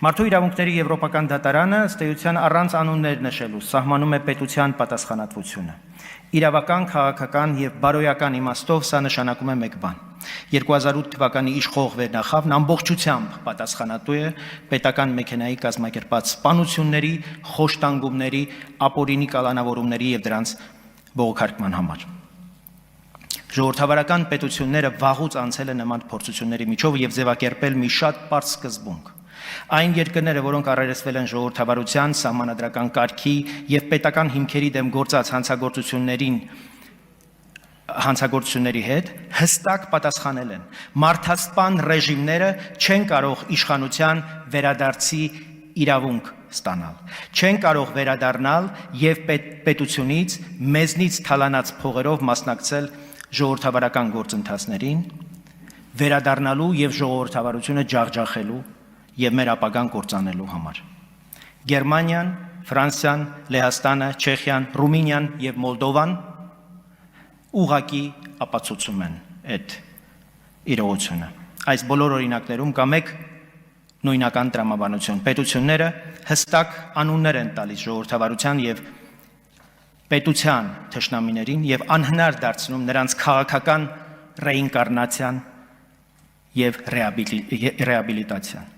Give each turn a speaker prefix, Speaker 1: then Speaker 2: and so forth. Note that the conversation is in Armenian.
Speaker 1: Մարդու իրավունքների Եվրոպական դատարանը ըստ էության առանց անուններ նշելու սահմանում է պետության պատասխանատվությունը։ Իրավական, քաղաքական եւ բարոյական իմաստով սա նշանակում է մեկ բան. 2008 թվականի իշխող վերնախավն ամբողջությամբ պատասխանատու է պետական մեքենայի կազմակերպած սպանությունների, խոշտանգումների, ապօրինի կալանավորումների եւ դրանց բողոքարկման համար։ Ժողովրդավարական պետությունները վաղուց անցել են նման փորձությունների միջով եւ ձևակերպել մի շատ պարզ սկզբունք։ Այն երկրները, որոնք առերեսվել են ժողովրդավարության, սահմանադրական կարգի եւ պետական հիմքերի դեմ գործած հանցագործությունների հետ հստակ պատասխանել են։ Մարդասպան ռեժիմները չեն կարող իշխանության վերադարձի իրավունք ստանալ, չեն կարող վերադառնալ եւ պետությունից մեզնից թալանած փողերով մասնակցել ժողովրդավարական գործընթացներին, վերադառնալու եւ ժողովրդավարությունը ջախջախելու եւ մեր ապագան կործանելու համար։ Գերմանիան, Ֆրանսիան, Լեհաստանը, Չեխիան, Ռումինիան եւ Մոլդովան ուղղակի ապացուցում են այդ իրողությունը։ Այս բոլոր օրինակներում կա մեկ նույնական տրամաբանություն։ Պետությունները հստակ անուններ են տալիս ժողովրդավարության եւ պետության թշնամիներին եւ անհնար դարձնում նրանց քաղաքական ռեինկարնացիան եւ ռեաբիլիտացիան։